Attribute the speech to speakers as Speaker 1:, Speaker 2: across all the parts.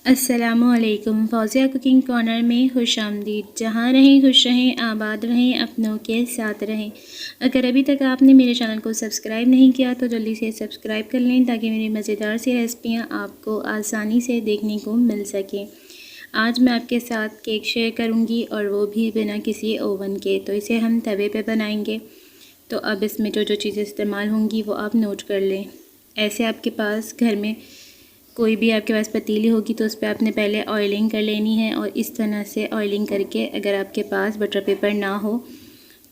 Speaker 1: अस्सलामुअलैकुम। फ़ौज़िया cooking corner में खुश आमदीद। जहाँ रहें खुश रहें, आबाद रहें, अपनों के साथ रहें। अगर अभी तक आपने मेरे चैनल को सब्सक्राइब नहीं किया तो जल्दी से सब्सक्राइब कर लें ताकि मेरी मज़ेदार सी रेसिपियाँ आपको आसानी से देखने को मिल सकें। आज मैं आपके साथ केक शेयर करूँगी और वो भी बिना किसी ओवन के। तो इसे हम तवे पे बनाएंगे। तो अब इसमें जो जो चीज़ें इस्तेमाल होंगी वो आप नोट कर लें। ऐसे आपके पास घर में कोई भी आपके पास पतीली होगी तो उस पर आपने पहले ऑयलिंग कर लेनी है और इस तरह से ऑयलिंग करके, अगर आपके पास बटर पेपर ना हो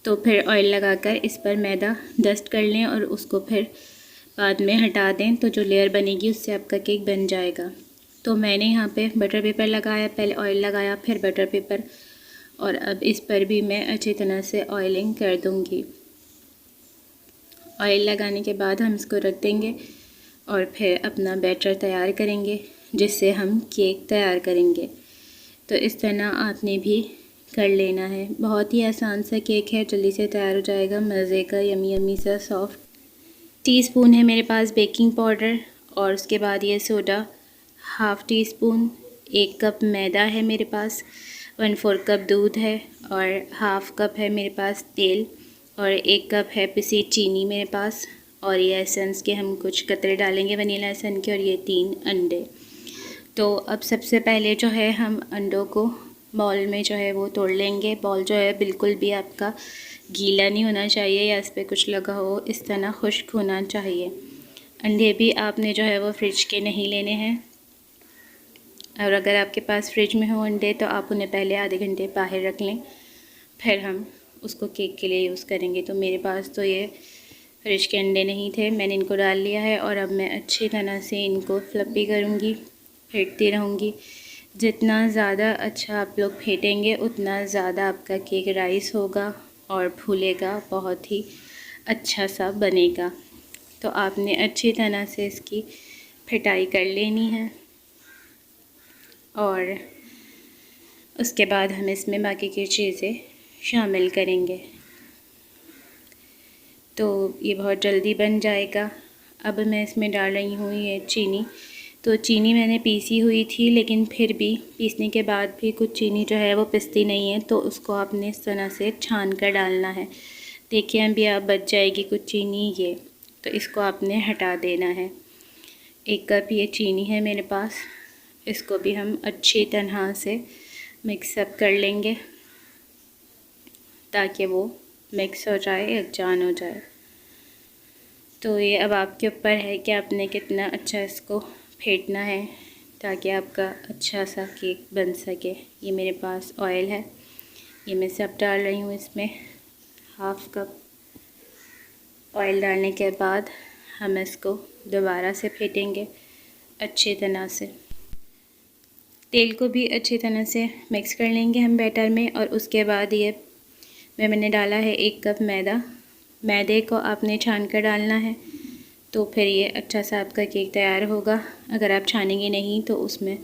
Speaker 1: तो फिर ऑयल लगाकर इस पर मैदा डस्ट कर लें और उसको फिर बाद में हटा दें। तो जो लेयर बनेगी उससे आपका केक बन जाएगा। तो मैंने यहाँ पे बटर पेपर लगाया, पहले ऑयल लगाया फिर बटर पेपर, और अब इस पर भी मैं अच्छी तरह से ऑयलिंग कर दूँगी। ऑयल लगाने के बाद हम इसको रख देंगे और फिर अपना बैटर तैयार करेंगे जिससे हम केक तैयार करेंगे। तो इस तरह आपने भी कर लेना है। बहुत ही आसान सा केक है, जल्दी से तैयार हो जाएगा, मज़े का यमी यमी सा सॉफ्ट। टीस्पून है मेरे पास बेकिंग पाउडर और उसके बाद ये soda, half teaspoon, 1 cup मैदा है मेरे पास, 1/4 कप दूध है और हाफ़ कप है मेरे पास तेल और 1 कप है पिसी चीनी मेरे पास। और ये एसेंस के हम कुछ कतरे डालेंगे वनीला एसेंस के, और ये 3 अंडे। तो अब सबसे पहले जो है हम अंडों को बॉल में जो है वो तोड़ लेंगे। बॉल जो है बिल्कुल भी आपका गीला नहीं होना चाहिए या इस पर कुछ लगा हो, इस तरह खुश्क होना चाहिए। अंडे भी आपने जो है वो फ्रिज के नहीं लेने हैं, और अगर आपके पास फ्रिज में हो अंडे तो आप उन्हें पहले आधे घंटे बाहर रख लें, फिर हम उसको केक के लिए यूज़ करेंगे। तो मेरे पास तो ये फ्रिज के अंडे नहीं थे, मैंने इनको डाल लिया है और अब मैं अच्छी तरह से इनको फ्लफ़ी करूँगी, फेंटती रहूँगी। जितना ज़्यादा अच्छा आप लोग फेंटेंगे उतना ज़्यादा आपका केक राइस होगा और फूलेगा, बहुत ही अच्छा सा बनेगा। तो आपने अच्छी तरह से इसकी फेटाई कर लेनी है और उसके बाद हम इसमें बाकी की चीज़ें शामिल करेंगे। तो ये बहुत जल्दी बन जाएगा। अब मैं इसमें डाल रही हूँ ये चीनी। तो चीनी मैंने पीसी हुई थी, लेकिन फिर भी पीसने के बाद भी कुछ चीनी जो है वो पिसती नहीं है, तो उसको आपने इस तरह से छान कर डालना है। देखिए अभी आप बच जाएगी कुछ चीनी ये, तो इसको आपने हटा देना है। 1 कप ये चीनी है मेरे पास, इसको भी हम अच्छी तरह से मिक्सअप कर लेंगे ताकि वो मिक्स हो जाए, यकजान हो जाए। तो ये अब आपके ऊपर है कि आपने कितना अच्छा इसको फेंटना है ताकि आपका अच्छा सा केक बन सके। ये मेरे पास ऑयल है, ये मैं सब डाल रही हूँ इसमें। हाफ़ कप ऑयल डालने के बाद हम इसको दोबारा से फेंटेंगे अच्छी तरह से। तेल को भी अच्छी तरह से मिक्स कर लेंगे हम बैटर में, और उसके बाद ये मैंने डाला है 1 कप मैदा। मैदे को आपने छान कर डालना है, तो फिर ये अच्छा सा आपका केक तैयार होगा। अगर आप छानेंगे नहीं तो उसमें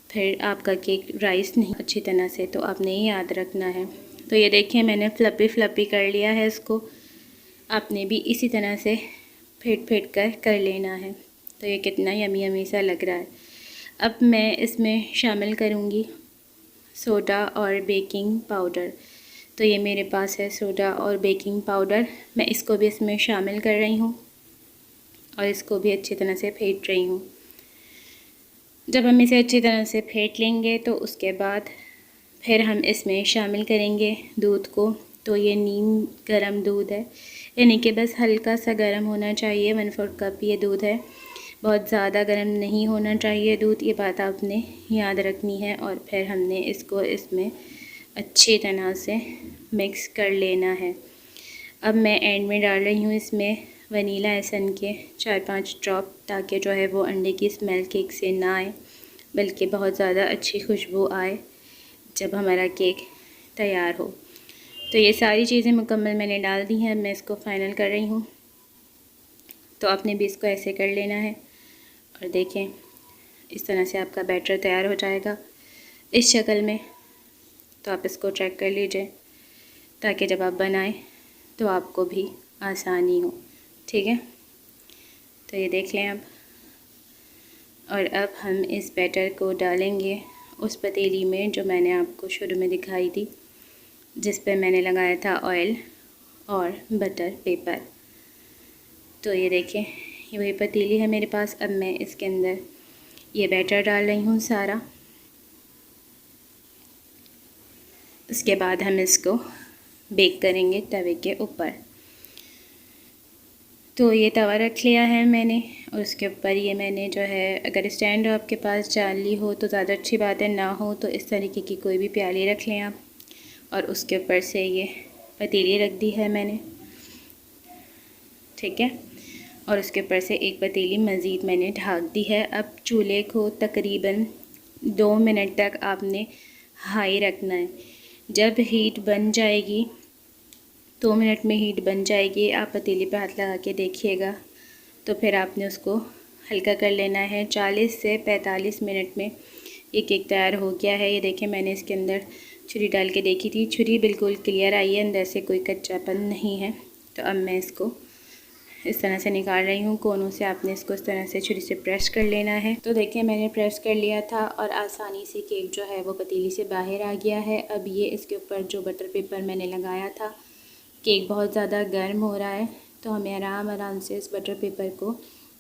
Speaker 1: फिर आपका केक राइस नहीं अच्छी तरह से, तो आपने ये याद रखना है। तो ये देखिए मैंने फ्लफ़ी कर लिया है इसको, आपने भी इसी तरह से फेंट कर लेना है। तो ये कितना यमी यमी सा लग रहा है। अब मैं इसमें शामिल करूँगी सोडा और बेकिंग पाउडर। तो ये मेरे पास है सोडा और बेकिंग पाउडर, मैं इसको भी इसमें शामिल कर रही हूँ और इसको भी अच्छी तरह से फेंट रही हूँ। जब हम इसे अच्छी तरह से फेंट लेंगे तो उसके बाद फिर हम इसमें शामिल करेंगे दूध को। तो ये नीम गरम दूध है, यानी कि बस हल्का सा गरम होना चाहिए। 1/4 कप ये दूध है, बहुत ज़्यादा गरम नहीं होना चाहिए दूध, ये बात आपने याद रखनी है। और फिर हमने इसको इसमें अच्छी तरह से मिक्स कर लेना है। अब मैं एंड में डाल रही हूँ इसमें वनीला एसेंस के 4-5 ड्रॉप, ताकि जो है वो अंडे की स्मेल केक से ना आए, बल्कि बहुत ज़्यादा अच्छी खुशबू आए जब हमारा केक तैयार हो। तो ये सारी चीज़ें मुकम्मल मैंने डाल दी हैं, मैं इसको फ़ाइनल कर रही हूँ। तो आपने भी इसको ऐसे कर लेना है और देखें इस तरह से आपका बैटर तैयार हो जाएगा इस शक्ल में। तो आप इसको चेक कर लीजिए ताकि जब आप बनाएं तो आपको भी आसानी हो, ठीक है। तो ये देख लें अब और अब हम इस बैटर को डालेंगे उस पतीली में जो मैंने आपको शुरू में दिखाई थी, जिस पे मैंने लगाया था ऑयल और बटर पेपर। तो ये देखें, ये वही पतीली है मेरे पास। अब मैं इसके अंदर ये बैटर डाल रही हूँ सारा। उसके बाद हम इसको बेक करेंगे तवे के ऊपर। तो ये तवा रख लिया है मैंने और उसके ऊपर ये मैंने जो है, अगर स्टैंड आपके पास जाली हो तो ज़्यादा अच्छी बात है, ना हो तो इस तरीके की कोई भी प्याली रख लें आप। और उसके ऊपर से ये पतीली रख दी है मैंने, ठीक है। और उसके ऊपर से एक पतीली मज़ीद मैंने ढक दी है। अब चूल्हे को तकरीबन 2 मिनट तक आपने हाई रखना है। जब हीट बन जाएगी, 2 मिनट में हीट बन जाएगी, आप पतीली पे हाथ लगा के देखिएगा, तो फिर आपने उसको हल्का कर लेना है। 40 से 45 मिनट में ये केक तैयार हो गया है। ये देखें, मैंने इसके अंदर छुरी डाल के देखी थी, छुरी बिल्कुल क्लियर आई है, अंदर से कोई कच्चापन नहीं है। तो अब मैं इसको इस तरह से निकाल रही हूँ। कोनों से आपने इसको इस तरह से छुरी से प्रेस कर लेना है। तो देखिए, मैंने प्रेस कर लिया था और आसानी से केक जो है वो पतीली से बाहर आ गया है। अब ये इसके ऊपर जो बटर पेपर मैंने लगाया था, केक बहुत ज़्यादा गर्म हो रहा है, तो हमें आराम आराम से इस बटर पेपर को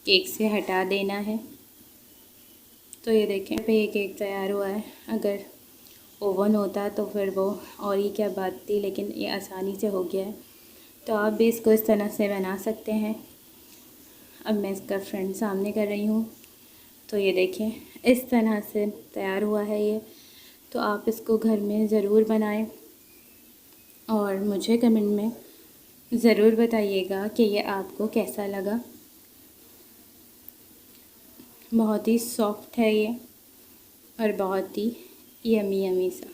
Speaker 1: केक से हटा देना है। तो ये देखें, पे ये केक तैयार हुआ है। अगर ओवन होता तो फिर वो और ही क्या बात थी, लेकिन ये आसानी से हो गया है। तो आप भी इसको इस तरह से बना सकते हैं। अब मैं इसका फ्रंट सामने कर रही हूँ। तो ये देखें, इस तरह से तैयार हुआ है ये। तो आप इसको घर में ज़रूर बनाएं और मुझे कमेंट में ज़रूर बताइएगा कि ये आपको कैसा लगा। बहुत ही सॉफ्ट है ये और बहुत ही यमी यमी सा।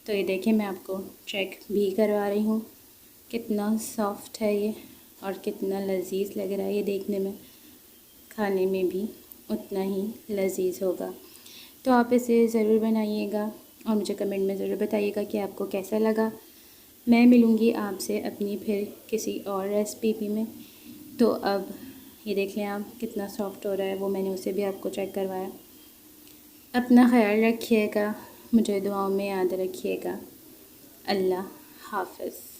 Speaker 1: तो ये देखें, मैं आपको चेक भी करवा रही हूँ कितना सॉफ्ट है ये और कितना लजीज़ लग रहा है। ये देखने में, खाने में भी उतना ही लजीज़ होगा। तो आप इसे ज़रूर बनाइएगा और मुझे कमेंट में ज़रूर बताइएगा कि आपको कैसा लगा। मैं मिलूँगी आपसे अपनी फिर किसी और रेसिपी में। तो अब ये देख लें आप, कितना सॉफ्ट हो रहा है, वो मैंने उसे भी आपको चेक करवाया। अपना ख्याल रखिएगा, मुझे दुआओं में याद रखिएगा। अल्लाह हाफ़िज़।